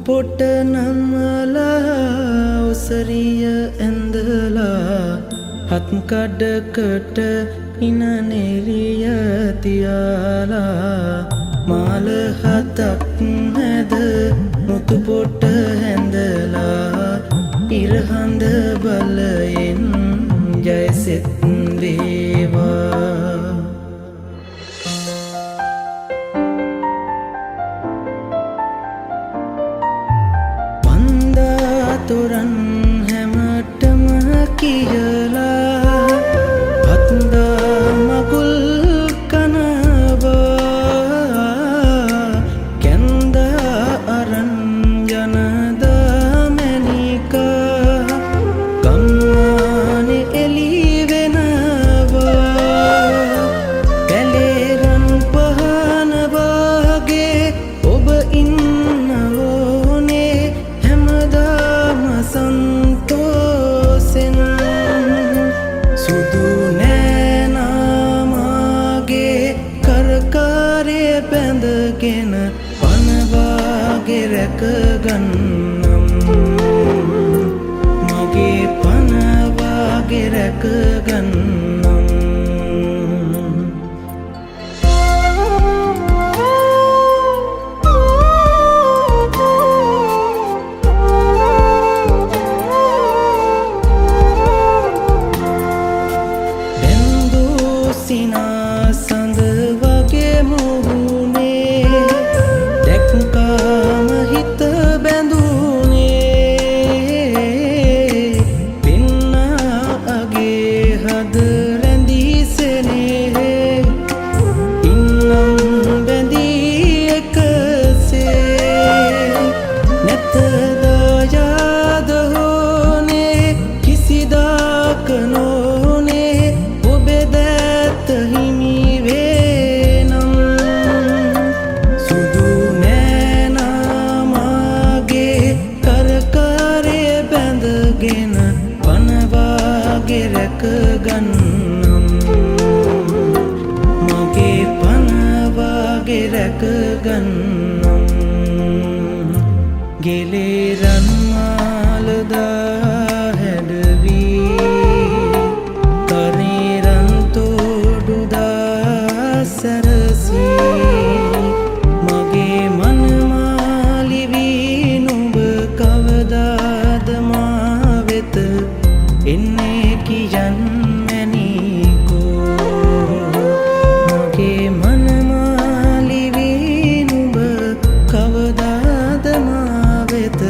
පොට නම්මලා ඔසරිය ඇඳලා හත් කඩකට ඉන නෙරිය තියාලා මාල හතක් නැද මුතු පොට හැඳලා ඉරහඳ බලයෙන් ජයසෙත් වේවා තොරන් හැමටම කියලා හත්දා මකුල් කනවා කැන්දා අරන් ජනදා මැනිකා ගම්මානෙ එලි වෙනවා පැලේරන් පහන වගේ ඔබ ඉන්නවෝනේ සන්තෝසෙන් සුදු නෑනාමාගේ කරකාරය බැඳගෙන පනවාගේ රැකගන්නම් මගේ පනවාගේ රැකගන්නම් සිනා සඳ වගේ මුහුණේ දැක්කාම හිත බැඳුනේ පින්නා අගේ හද රැඳී සෙනේ ඉන්නම් බැඳී එකසේ නැත දායාද හෝනේ කිසිදාක නොනේ ඔබේ හිමි වේනම් සුදු නෑනාමාගේ කරකාරය බැඳගෙන පනවාගේ රැකගන්නම් මගේ පනවාගේ රැකගන්නම් ගෙලේ රන්මාලදා හැඩවී මගේ මනමාලිවී නුඹ කවදාද මා වෙත එන්නේ කියන් මැනිකෝ මගේ මනමාලිවී නුඹ කවදාද මා වෙත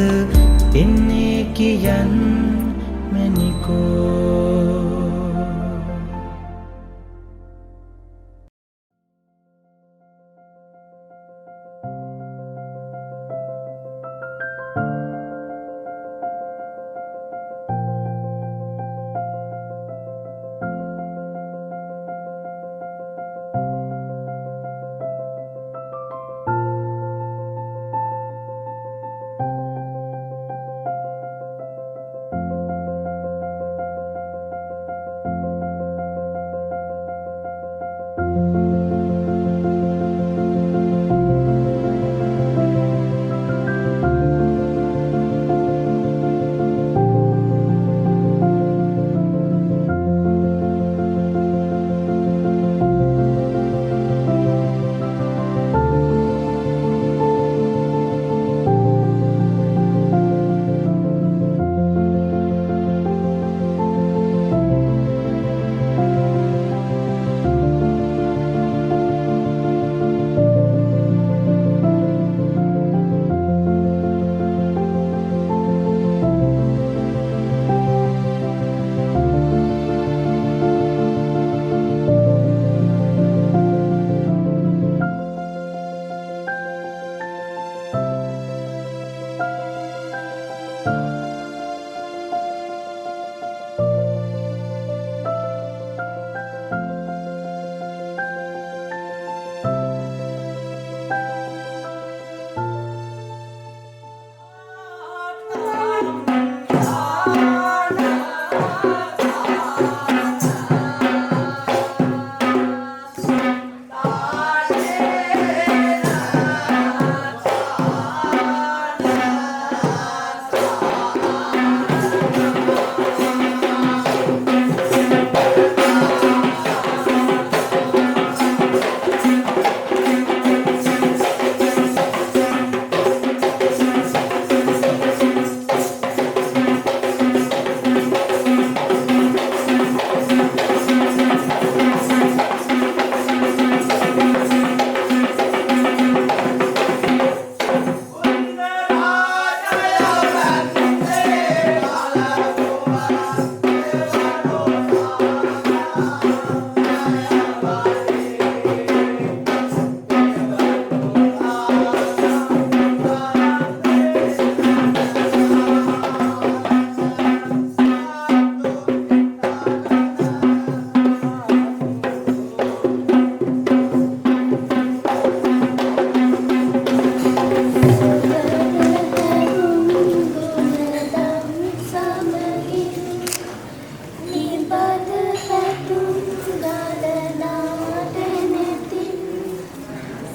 බද පැතුම් ගලනාට නැතින්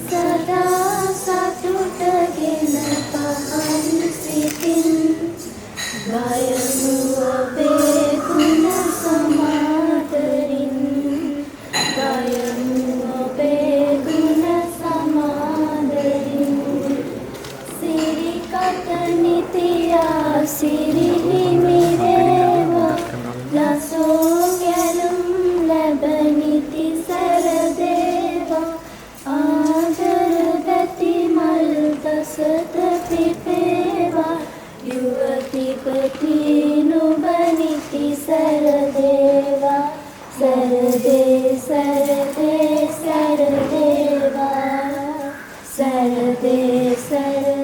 සදා සතුටගෙන පහන් සිතින් ගයමු ඔබේ ගුණ සමාදරින් ගයමු ඔබේ ගුණ සමාදරින් සිරිකට නිතියා සිරිහිමිරේවා ලසෝ ගැලුම් ලැබ නිති සැරදේවා ආදර බැති මල් දසත පිපේවා යුවතිපති නුඹ නිති සැරදේවා සැරදේ සැරදේ සැරදේවා සැරදේ සැරදේ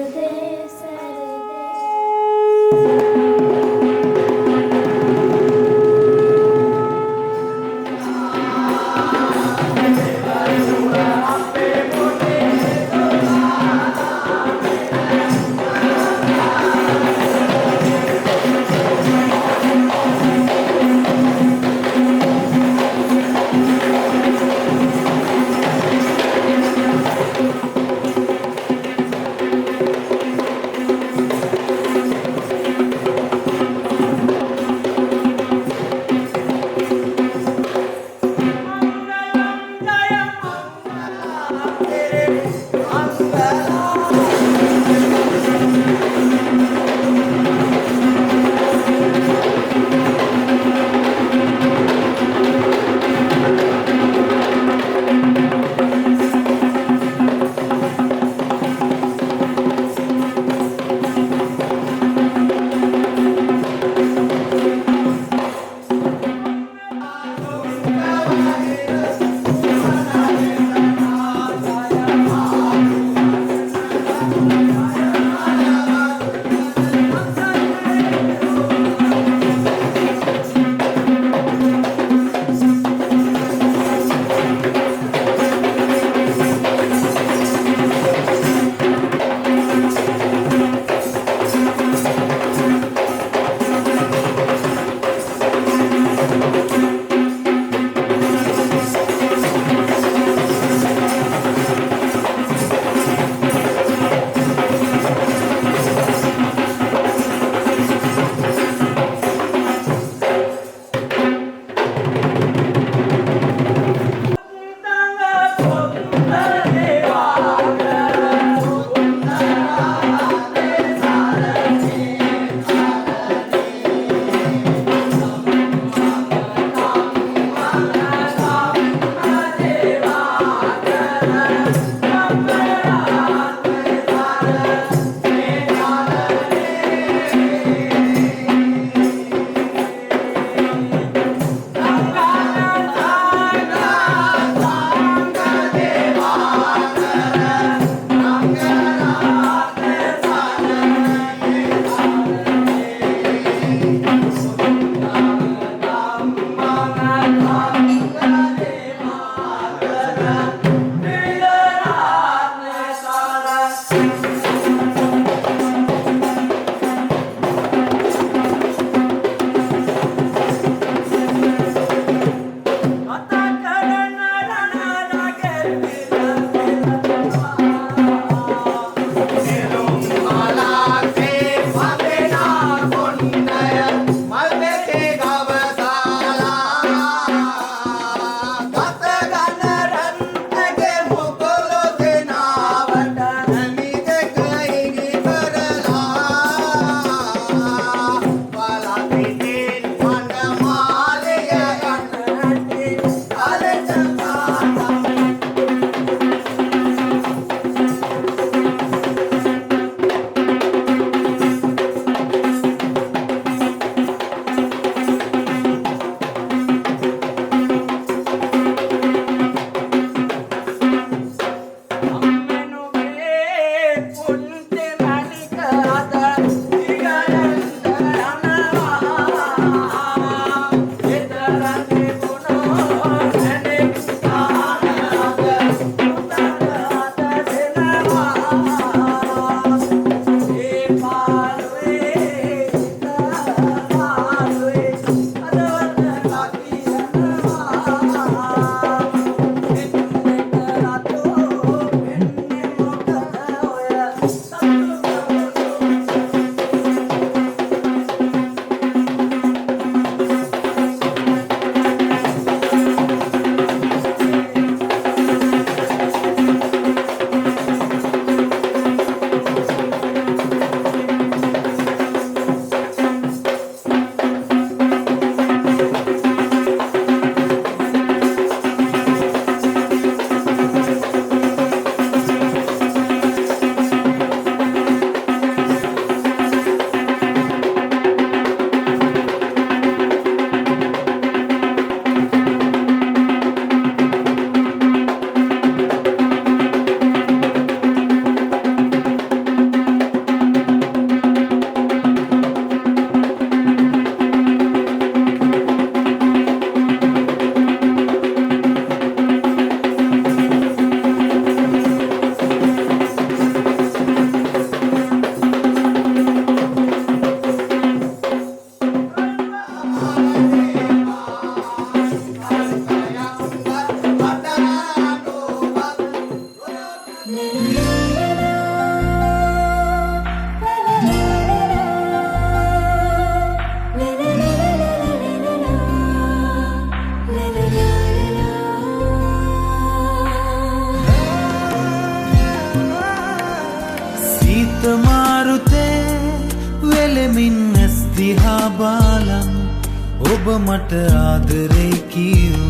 ඔබ මට ආදරේ කියූ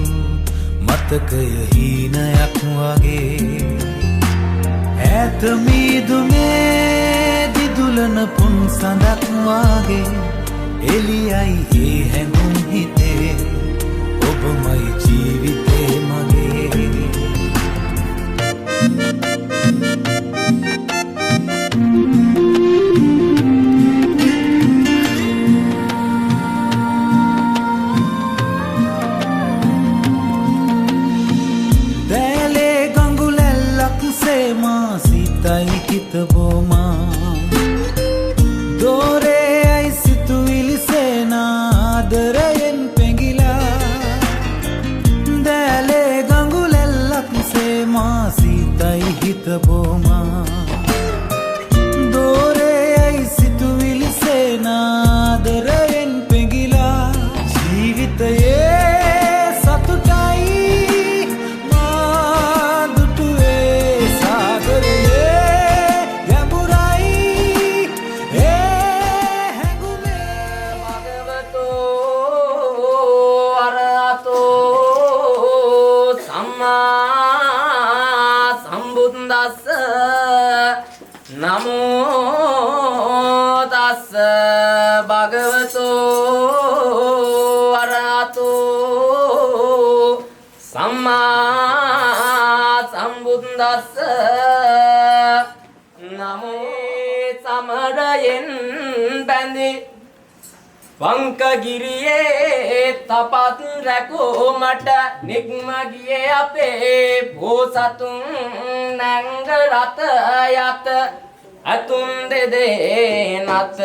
මතකය හීනයක් වගේ ඈත මීදුමේ දිදුලන පුන් සඳක් වගේ එළියයි ඒ හැඟුම් හිතේ ඔබමයි ජීවිතේ මගේ සිතයි හිත බොමා දෝරේ ඇයි සිතුවිලි සේනාදරයෙන් පෙඟිලා දැලේ ගඟුලැල්ලක් සේමා සිතයි හිත බොමා දෝරේ ඇයි සිතුවිලි සේනාදරයෙන් පෙඟිලා ජීවිතයේ නමෝ තස්ස භගවතෝ අරහතෝ සම්මා සම්බුද්දස්ස නමෝ සමරයෙන් බැඳි වංකගිරියේ තපත් රැකෝ මට නිග්ම ගියේ අපේ බෝසතුන් නැංග රත යත අතුන් දෙදෙනත්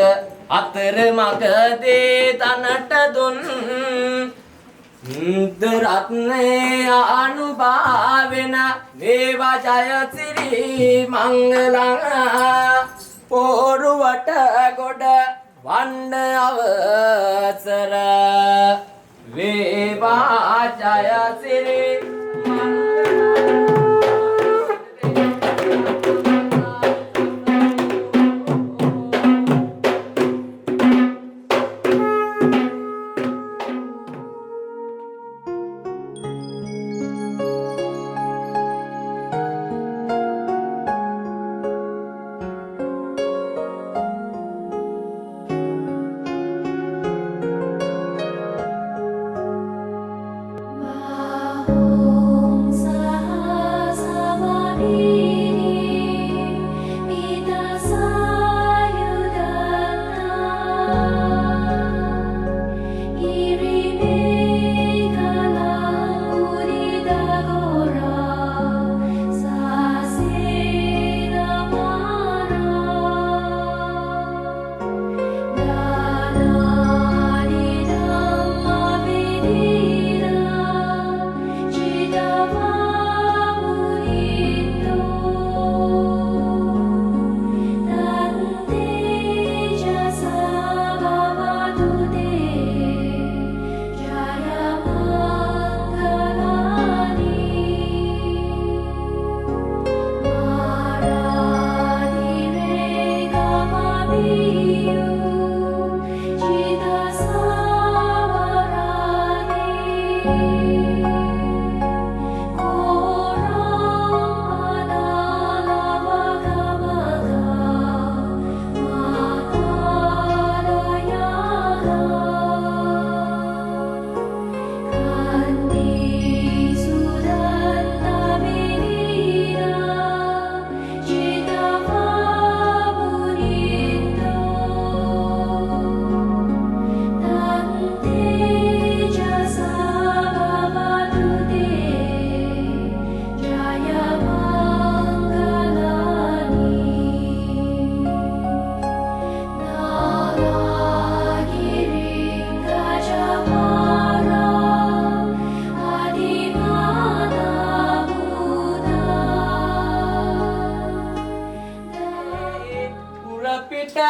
අතර මගදී තනට දුන් රත්නේ අනුභාවෙන දේවා ජය සිරි මංගලං පොරුවට ගොඩ වන්න අවසර වේවා ජය සිරි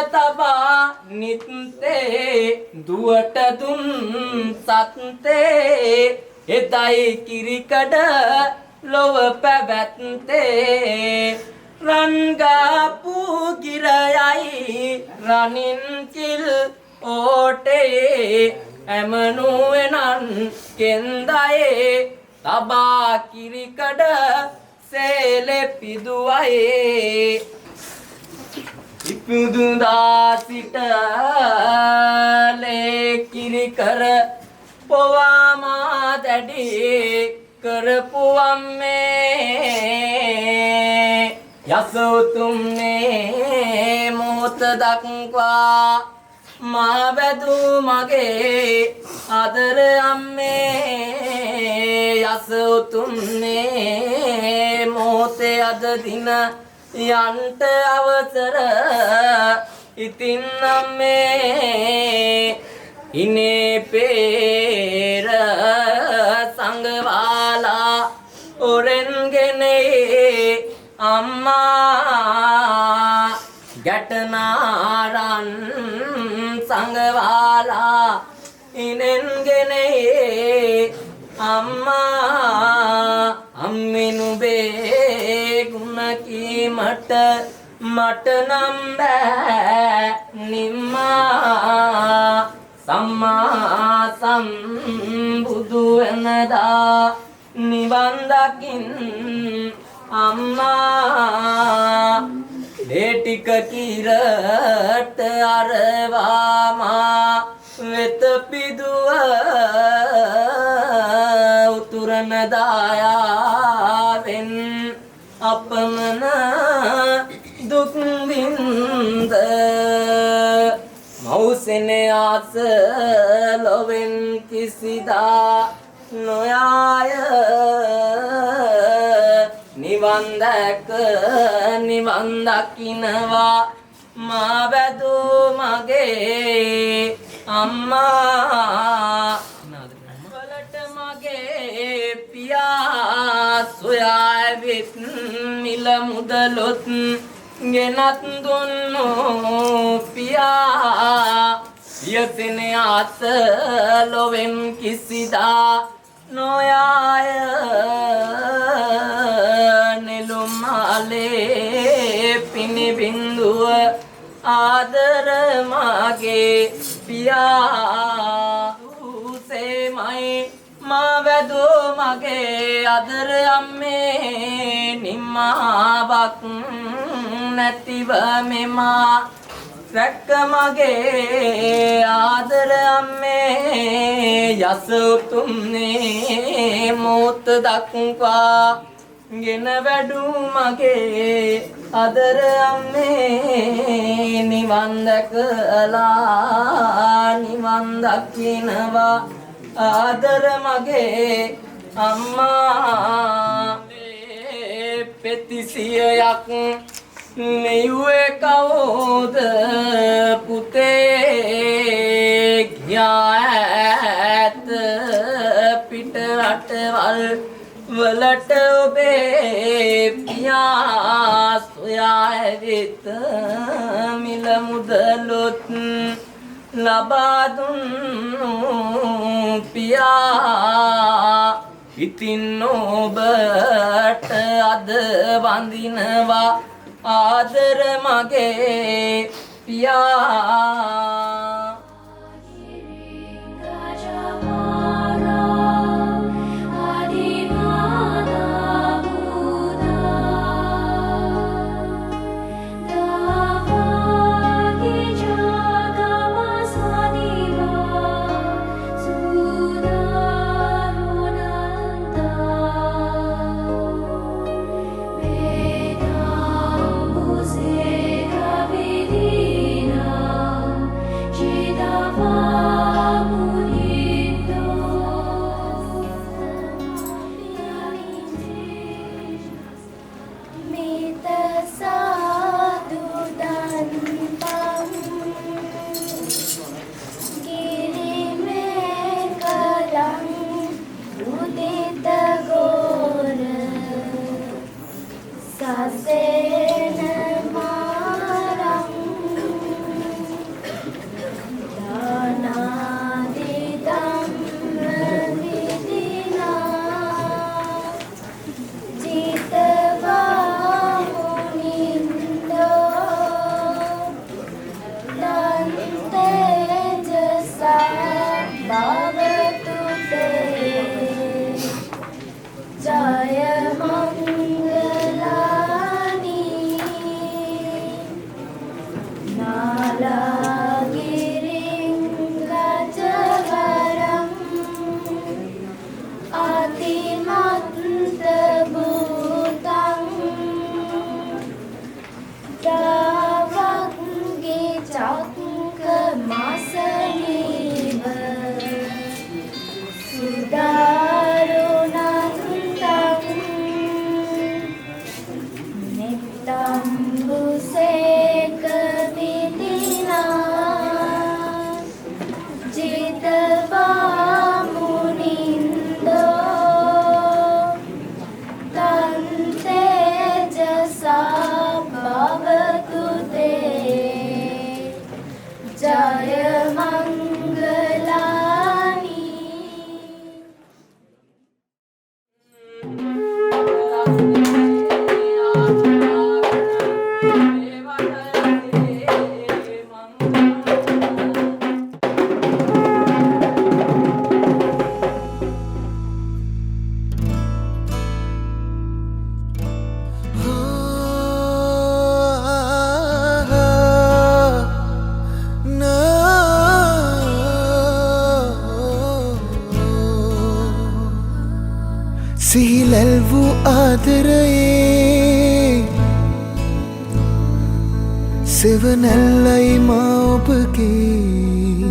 තබා නිත්තේ දුවට දුන් සත්තේ එදයි කිරිකඩ ලොව පැවැත්තේ රන්ගාපු ගිරයයි රනින් කිල් ඕටේ ඇමනුවෙනන් කෙන්දයේ තබා කිරිකඩ සේලෙපිදුවයේ ඉපුදුදා සිට ලේකිරි කර පොවාමා දැඩි කරපුවම්මේ යසෝතුම්නේ මොහොත දක්වා මා බැදු මගේ අදර අම්මේ යසෝතුම්නේ මොහොතේ අද දින යන්ට අවසර ඉතින් අම්මේ ඉනේ පෙර සංගවාලා ඔරෙන්ගෙනේ අම්මා ගැටනාරන් සංගවාලා ඉනෙන්ගෙනේ අම්මා අම්මිනුබේ ගුණ කීමට මට නම් බෑ නිම්මා සම්මා සම්බුදු වෙනදා නිවන් දකින් අම්මා දේටික කිරට අරවාමා වෙත පිදුව උතුරන දායාවෙන් අපමණ දුක් විඳ මෞසෙනේ ආස ලොවෙන් කිසිදා නොයාය නිවන් දැක නිවන් දකින්නවා මා බැදු මගේ අම්මා වලට මගේ පියා සොයා විත් මිල මුදලොත් ගෙනත් දුන්නු පියා යතිනේ ආස ලොවෙන් කිසිදා නොයාය නෙළුමාලේ පිනි බින්දුව ආදර මගේ පියා උසේමයි මා වැදෝ මගේ අදර අම්මේ නිම්මාවක් නැතිව මෙමා රැක්ක මගේ ආදර අම්මේ යසෝතුම්නේ මොහොත දක්වා ගෙන වැඩු මගේ අදර අම්මේ නිවන් දැකලා නිවන් දකින්නවා ආදර මගේ අම්මා පෙතිසියක් නෙයුවේ කවුද පුතේ ගියා ඇත පිට රටවල් වලට ඔබේ පියා සොයා ඇවිත් මිල මුදලොත් ලබා දුන්නු පියා ඉතින් ඔබට අද වඳිනවා ආදර මගේ පියා සිහිලැල් වූ ආදරයේ සෙවනැල්ලයි මා ඔබගේ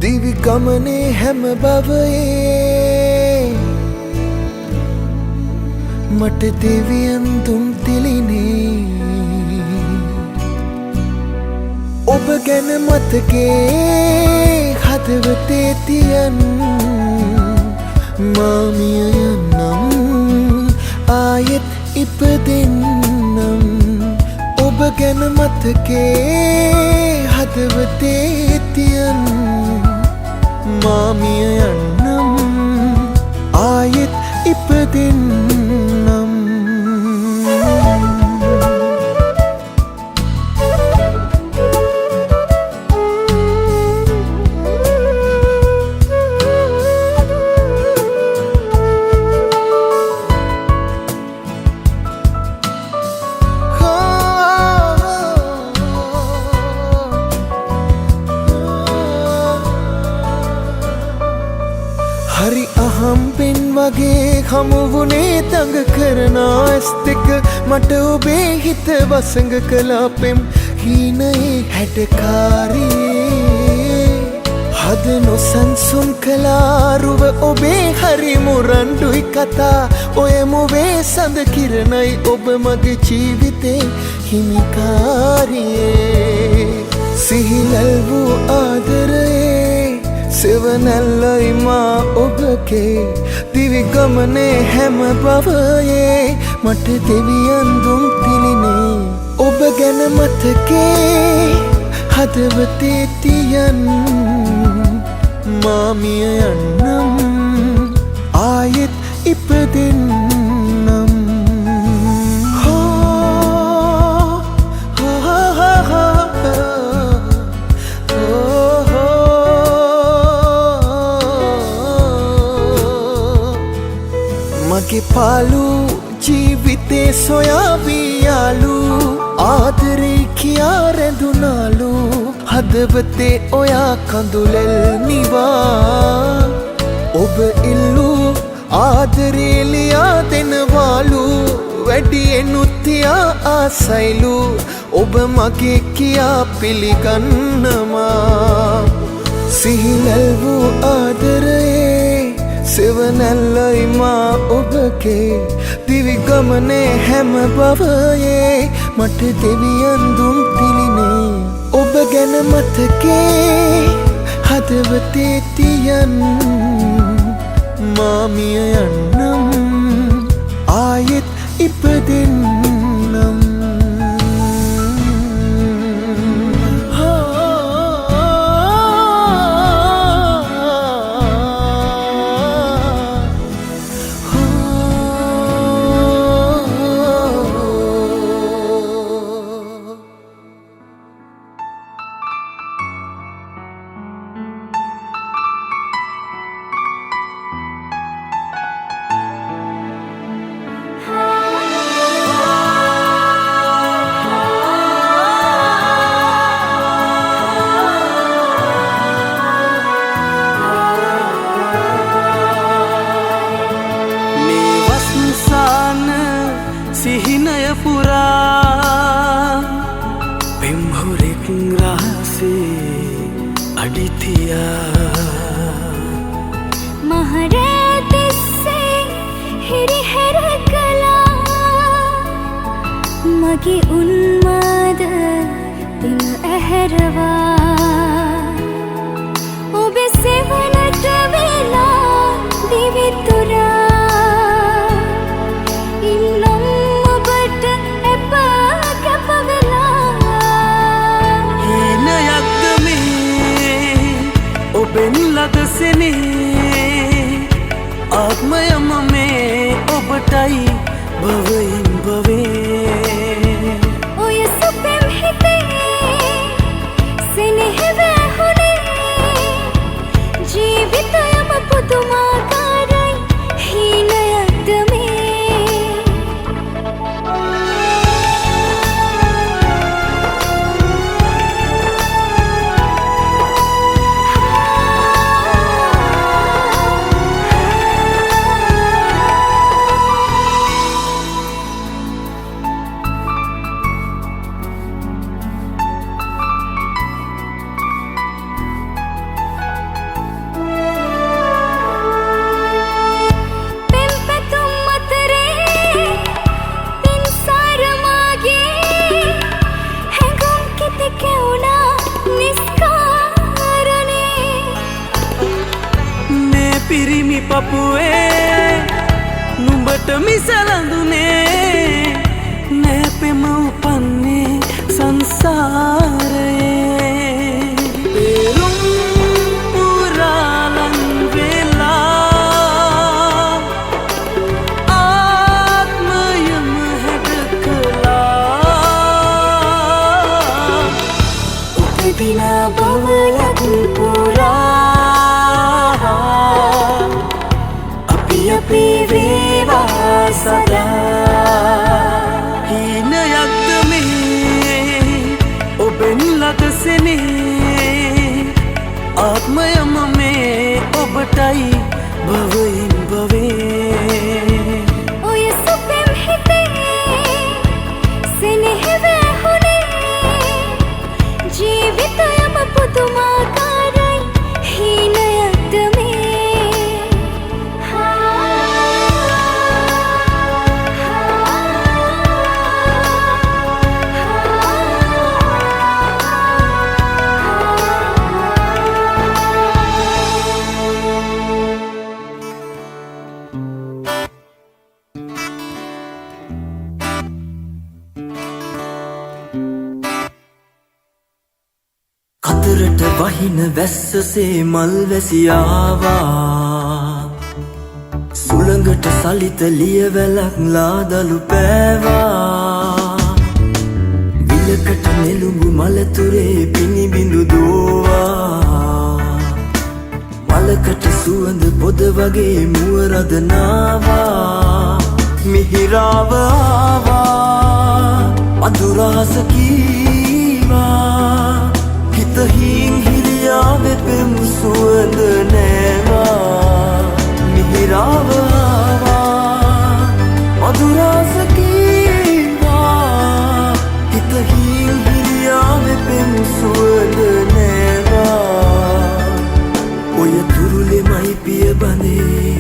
දිවි ගමනේ හැම බවයේ මට දෙවියන් දුන් තිලිනේ ඔබ ගැන මතකේ හදවතේ තියන් මාමිය යන්නම් ආයෙත් ඉපදෙන්නම් ඔබ ගැන මතකේ හදවතේ තියන් මාමිය යන්නම් ආයෙත් ඉපදෙන්නම් හරි අහම්පෙන් වගේ හමුවුනේ තඟ කරන ඇස් දෙක මට ඔබේ හිත වසඟ කළා පෙම් හීනයේ හැඩකාරියේ හද නොසන්සුන් කලාරුව ඔබේ හරි මුරණ්ඩුයි කතා ඔය මුවේ සඳ කිරණයි ඔබ මගේ ජීවිතේ හිමිකාරියේ සිහිලල් වූ ආදරයේ සෙවනැල්ලයි මා ඔබගේ දිවි ගමනේ හැම බවයේ මට දෙවියන් දුන් තිලිනේ ඔබ ගැන මතකේ හදවතේ තියන් මාමිය යන්නම් ආයෙත් ඉපදෙන්නම් මගේ පාලු ජීවිතේ සොයාවියාලු ආදරේ කියා රැඳුනාලු හදවතේ ඔයා කඳුලෙල් නිවා ඔබ ඉල්ලු ආදරේ ලියා දෙනවාලු වැඩියෙනුත්තියා ආසයිලු ඔබ මගේ කියා පිළිගන්නවා සිහිලල් වූ ආදරයේ සෙවනැල්ලයි මා ඔබගේ දිවි ගමනේ හැම බවයේ මට දෙවියන් දුන් තිලිනේ ඔබ ගැන මතකේ හදවතේ තියන් මාමිය යන්නම් ආයෙත් ඉපදෙන්නම් සිහිනය පුරා පෙම්හුරෙක් රහසේ අඩිතියා මහරෑ තිස්සේ හිරිහැර කළා මගේ උන්මාද දින ඇහැරවා ඔබ සෙවනට වෙලා දිවිතුරා ඔබෙන් ලදසනේ ඔබටයි භවයින් භවේ ඔය සුපෙම් හිතේ සෙනෙහ වැහුනේ ජීවිතයම පුදුමාකාරයි හීනයක්ද මේ පිරිමි පපුවේ නුඹට මිසලඳුනේ නෑ පෙම උපන්නේ සංසාරයේ පෙරුම් පුරාලන් වෙලා ආත්මයම හැඩකලා උපදිනා භවයක් පුරා අපි වේවා සදා හීනයක්ද මේ ඔබෙන් ළඟසෙනේ ආත්මයම මේ ඔබටයි භවයින් භවේ ඔය සුපෙම් හිතේ සෙනෙහ වැහුනේ ජීවිතයම පුදුමාකාරයි හීනයක්ද මේ කතරට වහින වැස්සසේ මල් වැසියාවා සුළඟට සලිත ලියවැලක් ලාදලු පෑවා විලකට නෙළුඹු මලතුරේ පිණිබිඳු දෝවා මලකට සුවඳ පොද වගේ මුව රදනාවා මිහිරාව ආවා අඳුරහස කීවා හිත හින් හිරියාවේ පෙම් සුවඳ නෑවා මිහිරාව ආවා මధుරස කීවා හිත හින් හිරියාවේ පෙම් සුවඳ නෑවා ඔය තුරුලෙමයි පිය බඳේ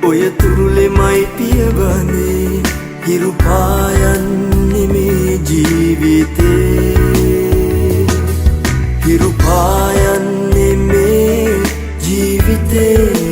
ඔය තුරුලෙමයි පිය බඳේ හිරු පායන්නේ මේ ජීවිතේ හිරු පායන්නේ මේ ජීවිතේ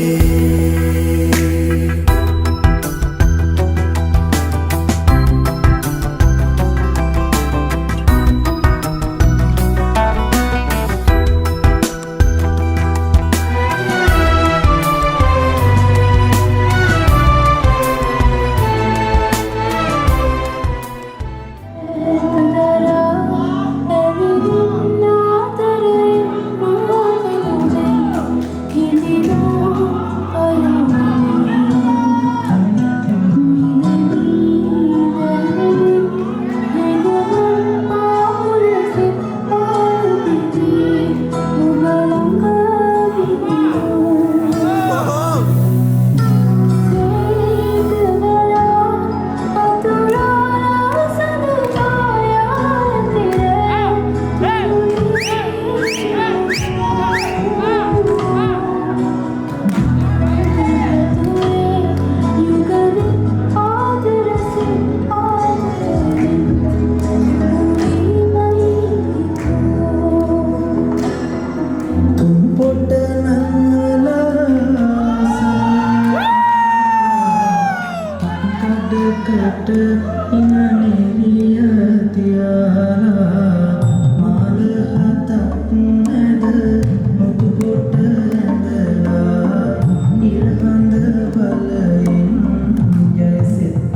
ඉරහඳ බලයෙන් ජයසිත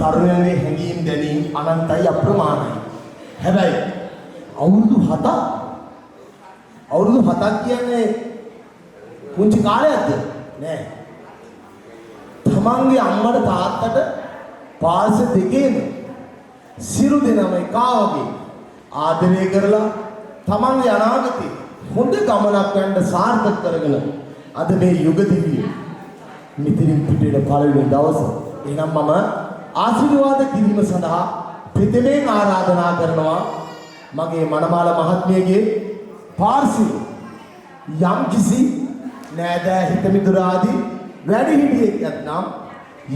තරුණයන්ගේ හැඟීම් දැනීම් අනන්තයි අප්‍රමාණයි. හැබැයි අවුරුදු 7ක් කියන්නේ පුංචි කාලයක්ද? නෑ. තමන්ගේ අම්මට තාත්තට පාර්ශ දෙකේම සිරු දෙනම එකා වගේ ආදරය කරලා තමන්ගේ අනාගතේ හොඳ ගමනක් යන්න සාර්ථක කරගෙන අද මේ යුග දිවියේ මිතිරින් පිටේට පළවෙනි දවසේ එනම් මම ආශිර්වාද කිරීම සඳහා ප්‍රථමයෙන් ආරාධනා කරනවා මගේ මනමාල මහත්මියගේ පාර්ශව යම් කිසි නෑදෑ හිතමිතුර ආදී වැඩිහිටියෙක් නැත්නම්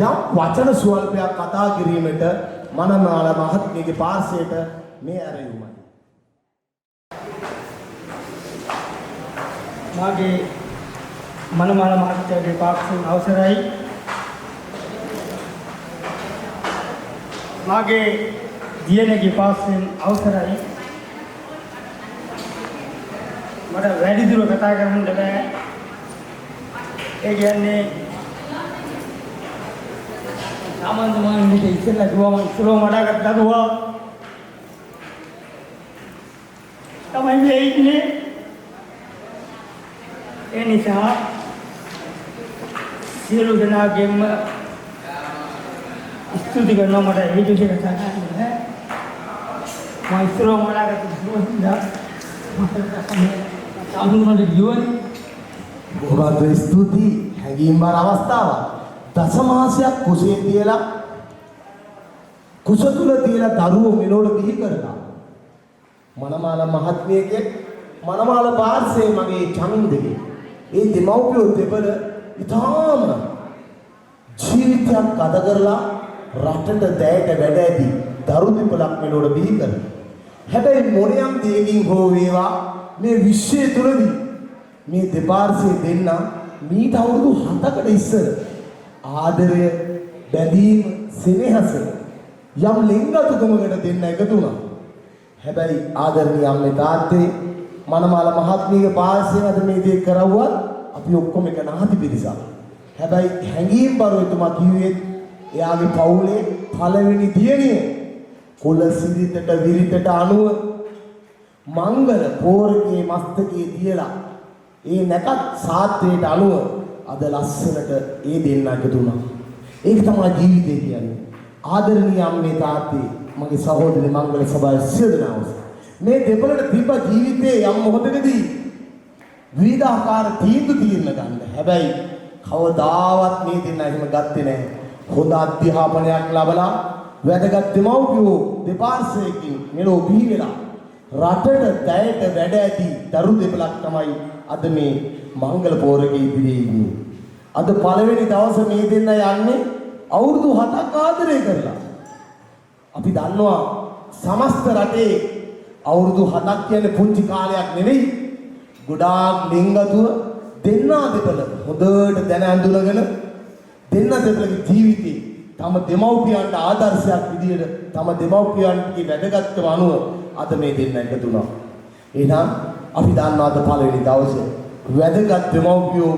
යම් වචන සුවල්පයක් කතා කිරීමට මනමාල මහත්මියගේ පාර්ශවයට මේ ආරයුමයි. මාගේ මනමාල මහත්මියගේ පාර්ශවයෙන් අවසරයි. මාගේ දියණියගේ පාර්ශවයෙන් අවසරයි. මට වැඩි දුර කතා කරන්න බෑ. ඒ කියන්නේ සාමාන්‍ය මානෙට ඉස්සෙල්ලා දුවම ඉස්සරෝ මඩකට දරුවා තමයි මේ ඉන්නේ. ඒ නිසා සියලු දෙනාගෙම ස්තුති කරනවා මට ඒ විදිහට කතා කරන්න බෑ. මම ඉස්සරෝ මඩකට දුවනවා. අඳුනට ගියවනේ. බොහොමත් ස්තුතියි. හැඟීම් බර අවස්ථාවක්. දසමාසයක් කුසේ තියලා කුස තුල තියලා දරුවෝ මෙලොවට බිහි කරලා මනමාල මහත්මියගේ මනමාල පාර්ශ්වයේ මගේ චමින්දගේ ඒ දෙමව්පියෝ දෙපළ ඉතාම ජීවිතයක් ගත කරලා රටට දැයට වැඩ ඇති දරු දෙපළක් මෙලොවට බිහි කරනවා. හැබැයි මොනියම් දෙයකින් හෝ වේවා මේ විශ්වය තුලදී මේ දෙපාර්ශ්වයේ දෙන්න මීට අවුරුදු 7කට ඉස්සර ආදරය බැඳීම සෙනෙහස යම් ලිංගතුකමකට දෙන්න එකතු වුණා. හැබැයි ආදරණීය අම්මේ තාත්තේ මනමාල මහත්මියගේ පාර්ශ්වයෙන් අද මේ දේ කරවුවත් අපි ඔක්කොම එක නාති පිරිසක්. හැබැයි හැංගීම් බරව එතුමා කිව්වේ එයාගේ පවුලේ පළවෙනි දියණිය කුල සිරිතට විරිතට අනුව මංගල පෝරකේ මස්තකයේ තියලා ඒ නැකත් සාත්‍රයට අනුව අද ලස්සනට ඒ දෙන්න එකතු වුණා. ඒක තමයි ජීවිතය කියන්නේ. ආදරණීය අම්මේ තාත්තේ මගේ සහෝදරි මංගල සභාවේ සියලු දෙනාම මේ දෙපළට තිබ්බ ජීවිතයේ යම් මොහොතකදී විවිධාකාර තීන්දුව తీරන ගන්න. හැබැයි කවදාවත් මේ දෙන්න එහෙම ගත්තේ නැහැ. හොඳ අධ්‍යාපනයක් ලැබලා වැදගත් දෙමව්පියෝ දෙපාර්ශ්වයකින් මෙලෝ බිහි වෙලා රටට දැයට වැඩ ඇති දරු දෙපළක් තමයි අද මේ මංගල පෝරකේ ඉදිරියේ ඉන්නේ. අද පළවෙනි දවසේ මේ දෙන්න යන්නේ අවුරුදු 7ක් ආදරය කරලා. අපි දන්නවා සමස්ත රටේ අවුරුදු 7ක් කියන්නේ පුංචි කාලයක් නෙවෙයි. ගොඩාක් ලිංගතුව දෙන්නා දෙපළ හොඳට දැන ඇඳුනගෙන දෙන්න දෙපළගේ ජීවිතේ තම දෙමව්පියන්ට ආදර්ශයක් විදියට තම දෙමව්පියන්ගේ වැදගත්කම අනුව අද මේ දෙන්න එකතු වුණා. එහෙනම් අපි දන්නවා අද පළවෙනි දවසේ වැදගත් දෙමව්පියෝ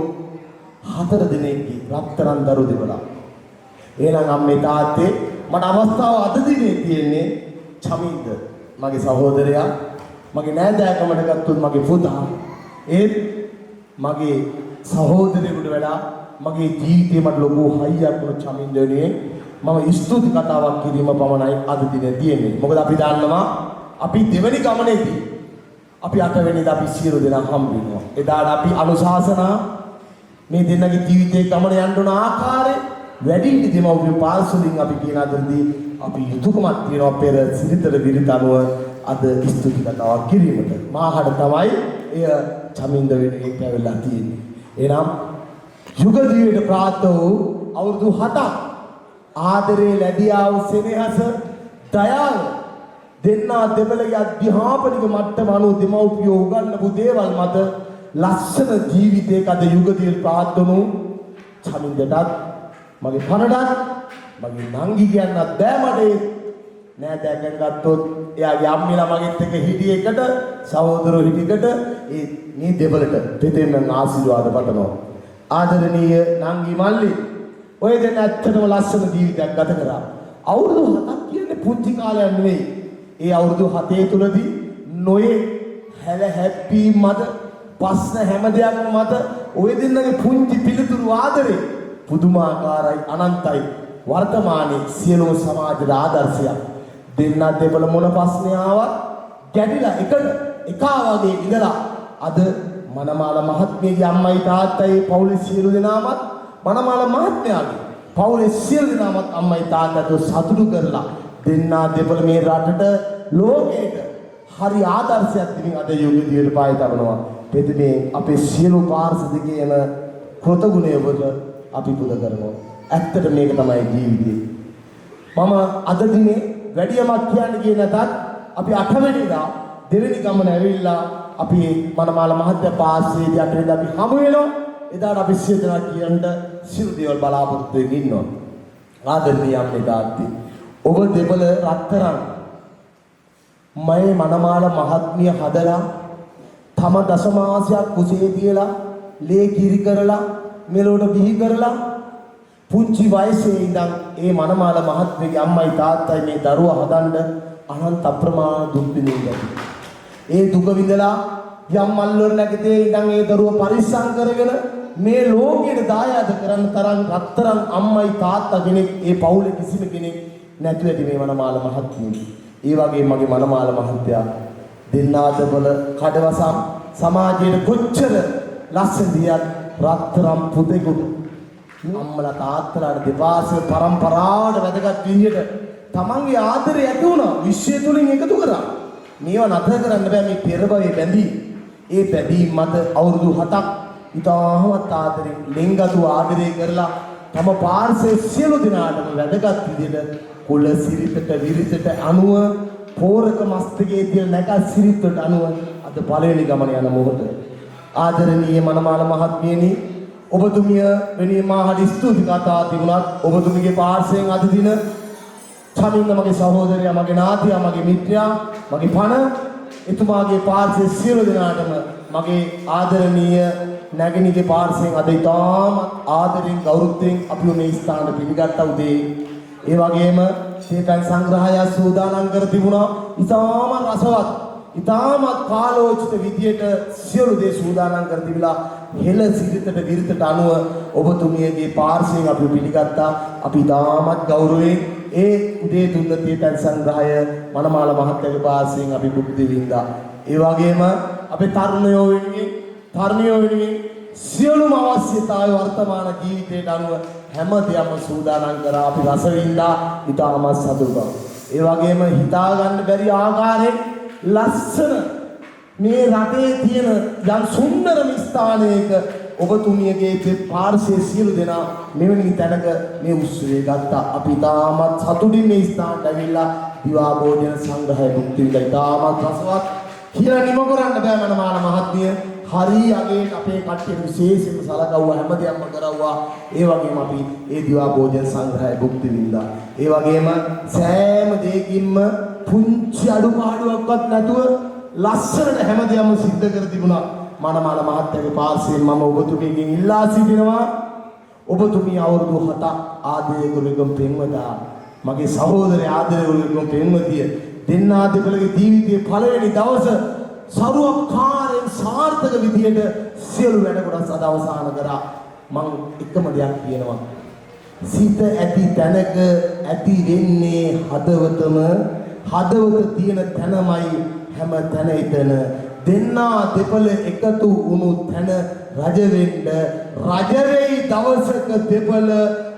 4 දෙනෙක්ගේ රත්තරන් දරු දෙපළක්. එහෙනම් අම්මේ තාත්තේ මට අවස්ථාව අද දිනේ තියෙන්නේ චමින්ද මගේ සහෝදරයා මගේ නෑදෑකමට ගත්තොත් මගේ පුතා ඒත් මගේ සහෝදරයෙකුට වඩා මගේ ජීවිතේ මට ලොකු හයියක් වුණ චමින්ද වෙනුවෙන් මම ස්තුති කතාවක් කිරීම පමණයි අද දිනේ තියෙන්නේ. මොකද අපි දන්නවා අපි දෙවෙනි ගමනේදී අපි 8 වෙනිදා අපි සියලු දෙනා හම්බ වෙනවා. එදාට අපි අනුශාසනා මේ දෙන්නගේ ජීවිතේ ගමන යන්න උන ආකාරය වැඩිහිටි දෙමව්පිය පාර්ශ්වයෙන් අපි කියන අතරදී අපි යුතුයකමක් තියෙනවා පෙර සිරිතර විරිත අනුව අද ස්තුති කතාවක් කිරීමට. මාහඩ තමයි එය චමින්ද වෙනුවෙන් පැවැළලා තියෙන්නේ. එනම් යුග දිවියට ප්‍රාප්ත වූ අවුරුදු 7ක් ආදරේ ලැබියාව සෙනෙහස දයාව දෙන්නා දෙපළගේ අධ්‍යාපනික මට්ටම අනුව දෙමව්පියෝ උගන්වපු දේවල් මත ලස්සන ජීවිතයක අද යුග දිවියට ප්‍රාප්ත වුණු චමින්දටත් මගේ පණටත් මගේ නංගි කියන්නත් බෑ මට නෑදෑකෙන් ගත්තොත් එයාගේ අම්මිලා මගෙත් එක්ක හිටිය එකට සහෝදරයෝ හිටියකට ඒ මේ දෙපළට දෙතෙන් මම ආශිර්වාද පතනවා. ආදරණීය නංගි මල්ලි ඔය දෙන්න ඇත්තටම ලස්සන ජීවිතයක් ගත කරා. අවුරුදු 7ක් කියන්නේ පුංචි කාලයක් නෙවෙයි. ඒ අවුරුදු 7 තුලදී නොයේ හැල හැප්පී මත ප්‍රශ්න හැම දෙයක්ම මත ඔය දෙන්නගේ පුංචි පිළිතුරු ආදරේ පුදුමාකාරයි අනන්තයි. වර්තමානයේ සියලුම සමාජයට ආදර්ශයක්. දෙන්නා දෙපළ මොන ප්‍රශ්න ආවත් ගැටිලා එකා වගේ ඉඳලා අද මනමාල මහත්මියගේ අම්මයි තාත්තයි පවුලේ සියලු දෙනාමත් මනමාල මහත්මයාගේ පවුලේ සියලු දෙනාමත් අම්මයි තාත්තට සතුටු කරලා දෙන්නා දෙපළ මේ රටට ලෝකයට හරි ආදර්ශයක් දෙමින් අද යුගදියට පාය තබනවා. පෙදමේ අපේ සියලු පාර්ශ්ව දෙකේම කෘතගුණය වල අපි පුද කරනවා. ඇත්තට මේක තමයි ජීවිතේ. මම අද දිනේ වැඩියමක් කියන්න ගියේ නැතත් අපි 8 වෙනිදා දෙවෙනි ගමන ඇවිල්ලා අපි මනමාල මහත්ය පාර්ශ්වයේදී 8 වෙනිදා අපි හමු වෙනවා. එදාට අපි සිය දෙනා කියන්න සියලු දේවල් බලාපොරොත්තු වෙමින් ඉන්නවා. ආදරණීය අම්මේ තාත්තේ ඔබ දෙපළ රත්තරන් මයේ මනමාල මහත්මිය හදලා තම දසමාසයක් කුසේ තියලා ලේ කිරි කරලා මෙලොවට බිහි කරලා පුංචි වයසේ ඉඳන් ඒ මනමාල මහත්මියගේ අම්මයි තාත්තයි මේ දරුවා හදන්න අනන්ත අප්‍රමාණ දුක් විඳිනවා. ඒ දුක විඳලා යම් මල්වල නැගිතේ ඉඳන් ඒ දරුවා පරිස්සම් කරගෙන මේ ලෝකයට දායාද කරන්න තරම් රත්තරන් අම්මයි තාත්තා කෙනෙක් ඒ පවුලේ කිසිම කෙනෙක් නැතුව ඇති මේ මනමාල මහත්මිය. ඒ වගේ මගේ මනමාල මහත්තයා දෙන්නාදවල කඩවසම් සමාජයේ කොච්චර ලස්සන දියක් රත්තරන් පුතේකුට අම්මලා තාත්තලාට දෙපාර්ශ්ව පරම්පරාවට වැදගත් විදියට තමන්ගේ ආදරය ඇති වුණා විශ්වය තුලින් එකතු කරා. මේවා නතර කරන්න බෑ මේ පෙර භවයේ බැඳී. ඒ බැඳීම් මත අවුරුදු 7ක් ඉතාමත් ආදරෙන් ලෙන්ගතු ආදරය කරලා තම පාර්ශ්වයේ සියලු දෙනාටම වැදගත් විදිහට කුල සිරිතට විරිතට අනුව පෝරක මස්තකයේ තියෙන නැක සිරිතට අනුව අද පළවෙනි ගමන යන මොහොත ආදරණීය මනමාල මහත්මියනි ඔබතුමිය වෙනුවෙන් මා හරි ස්තුති කතා තිබුණත් ඔබතුමියගේ පාර්ශ්වයෙන් අද දින චමින්ද මගේ සහෝදරයා මගේ නාතියා මගේ මිත්‍රයා මගේ පණ එතුමාගේ පාර්ශ්වයේ සියලු දෙනාටම මගේ ආදරණීය නැගණියගේ පාර්ශ්වයෙන් අද ඉතාමත් ආදරෙන් ගෞරවයෙන් අපි මේ ස්ථාන පිළිගත්තා උදේ ඒ වගේම තේපැන් සංග්‍රහය සූදානම් කර තිබුණා ඉතාමත් රසවත් ඉතාමත් කාලෝචිත විදියට සියලු දේ සූදානම් කර තිබිලා හෙළ සිරිතට විරිතට අනුව ඔබතුමියගේ පාර්ශ්වයෙන් අපි පිළිගත්තා අපි ඉතාමත් ගෞරවයෙන් ඒ උදේ තුන්න තේපැන් සංග්‍රහය මනමාල මහත්තයාගේ පාර්ශ්වයෙන් අපි භුක්ති විඳා ඒ වගේම අපේ තරුණයෝ වෙනුවෙන් සියලුම අවශ්‍යතාවය වර්තමාන ජීවිතයට අනුව හැම දෙයක්ම සූදානම් කරා අපි රස විඳා ඉතාමත් සතුටුයි. ඒ වගේම හිතා ගන්න බැරි ආකාරයෙන් ලස්සන මේ රටේ තියෙන යම් සුන්දරම ස්ථානයක ඔබතුමියගේ පාර්ශ්වයේ සියලු දෙනා මෙවැනි තැනක මේ උත්සවය ගත්තා. අපි ඉතාමත් සතුටින් මේ ස්ථානට ඇවිල්ලා දිවා භෝජන සංග්‍රහය භුක්ති විඳලා ඉතාමත් රසවත් කියලා නිම කරන්න බෑ මනමාල මහත්මිය. හරි අගේට අපේ කට්ටිය විශේෂයෙන්ම සලකවුවා හැම දෙයක්ම කරවුවා. ඒ වගේම අපි ඒ දිවා භෝජන සංග්‍රහය භුක්ති විඳා. ඒ වගේම සෑම දෙයකින්ම පුංචි අඩුපාඩුවක්වත් නැතුව ලස්සනට හැම දෙයක්ම සිද්ධ කර තිබුණා. මනමාල මහත්තයාගේ පාර්ශ්වයෙන් මම ඔබතුමියගෙන් ඉල්ලා සිටිනවා ඔබතුමිය අවුරුදු 7ක් ආදරය කරගෙන පෙන්වදා මගේ සහෝදරයා ආදරය කරගෙන පෙන්වතිය දෙන්නා දෙපළගේ ජීවිතයේ පළවෙනි දවස සරුවකාරයෙන් සාර්ථක විදියට සියලු වැඩ කොටස් අද අවසන් කරා. මම එකම දෙයක් කියනවා සිත ඇති තැනක ඇති වෙන්නේ හදවතම හදවත තියෙන තැනමයි හැම තැන එතන දෙන්නා දෙපළ එකතු වුණු තැන රජ වෙන්න රජ වෙයි දවසක දෙපළ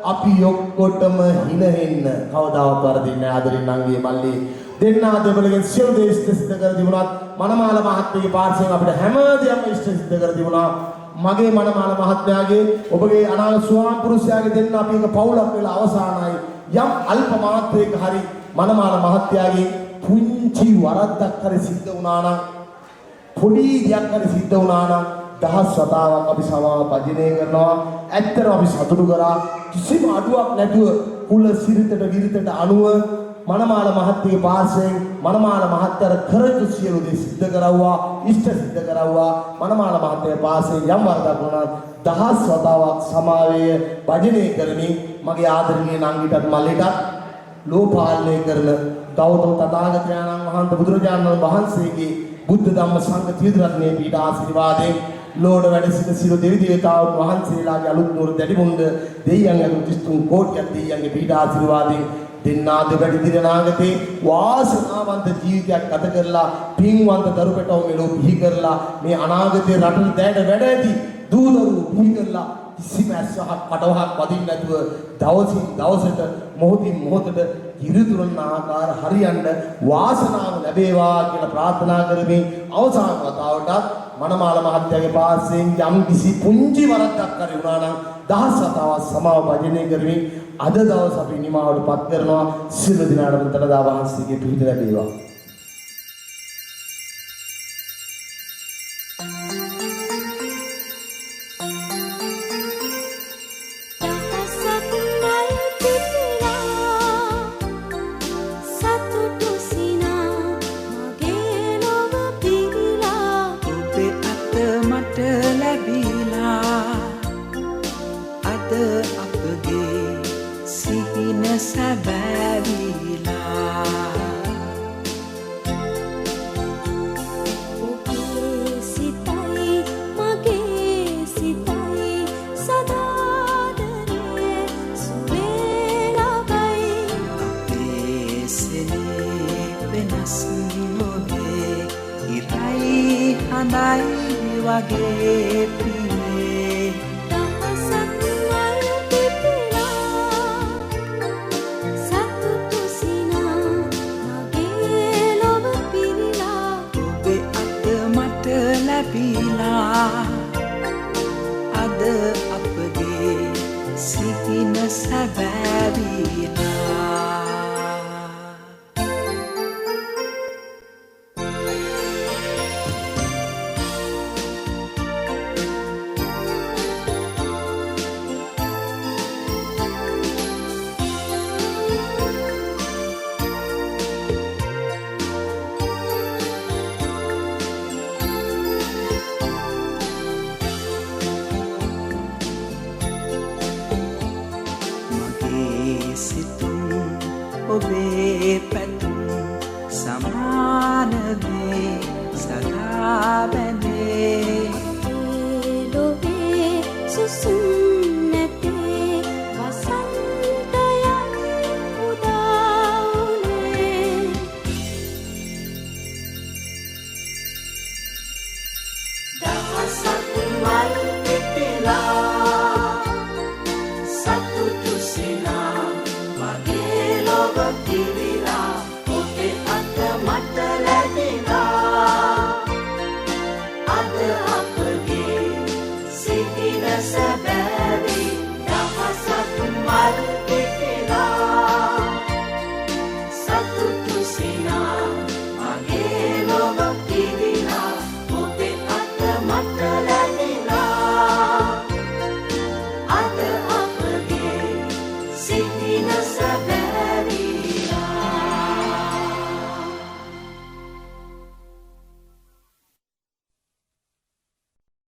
අපි ඔක්කොටම හිනෙන්න කවදාවත් වරදින්නේ නැහැ ආදරෙන් නංගියේ මල්ලි දෙන්නා දෙපළගෙන් සියලු දේ ඉෂ්ට සිද්ධ කර තිබුණත් මනමාල මහත්මියගේ පාර්ශ්වයෙන් අපිට හැම දෙයක්ම ඉෂ්ට සිද්ධ කර තිබුණා. මගේ මනමාල මහත්මයාගේ ඔබගේ අනාගත ස්වාම පුරුෂයාගේ දෙන්න අපි එක පවුලක් වෙලා අවසానයි. යම් අල්ප මාත්‍රයක හරි මනමාල මහත්මයාගේ පුංචි වරද්දක් හරි සිද්ධ වුණා නම් පොඩි දෙයක් හරි සිද්ධ වුණා නම් දහස් වතාවක් අපි සමාව පජනය කරනවා. ඇත්තටම අපි සතුටු කරා කිසිම අඩුවක් නැතුව කුල සිරිතට විරිතට අනුව මනමාල මහත්මියගේ පාර්ශ්වයෙන් මනමාල මහත්තයාට කරජු සියලු දේ සිද්ධ කරවුවා ඉෂ්ට සිද්ධ කරවුවා. මනමාල මහත්තයාගේ පාර්ශ්වයෙන් යම් වරදක් වුණා දහස් වතාවක් සමාවය පජනය කරමින් මගේ ආදරණීය නංගිටත් මල්ලිටත් ලෝපාලනය කරන ගෞතම තථාගතයන්න් වහන්සේ බුදුරජාණන් වහන්සේගේ බුද්ධ ධම්ම සංඝ ත්‍රිවිධ පීඨ ආශිර්වාදයෙන් ලෝඩ වැඩ සිට සියලු දෙවි දේවතාවුන් වහන්සේලාගේ අලුත් නුවර දැඩිමුණ්ඩ දෙවියන්ගේ 33 කෝටියක් දෙවියන්ගේ පීඨ ආශිර්වාදයෙන් දෙන්නා දෙබඩ දිරනාගතේ වාසනාවන්ත ජීවිතයක් ගත කරලා පින්වන්ත දරුපැටව මෙලෝ පිහි කරලා මේ අනාගතේ රටට දැඩ වැඩ ඇති දූදරු පිහි කරලා කිසිම ඇස්සහක් පටවහක් වදින්න නැතුව දවසින් දවසට මොහොතින් මොහොතට ඉරිතුරන ආකාර හරියන්න වාසනාව ලැබේවා කියලා ප්‍රාර්ථනා කරමින් අවසාන වතාවටත් මනමාල මහත්තයාගේ පාර්ශ්වයෙන් යම් කිසි පුංචි වරද්දක් හරි වුණා නම් දහස් වතාවක් සමාව භජනය කරමින් අද දවස් අපි නිමාවටපත් කරනවා. සියලු දිනාටම තනදා වහන්සේගේ පිහිට ලැබේවා. වගේ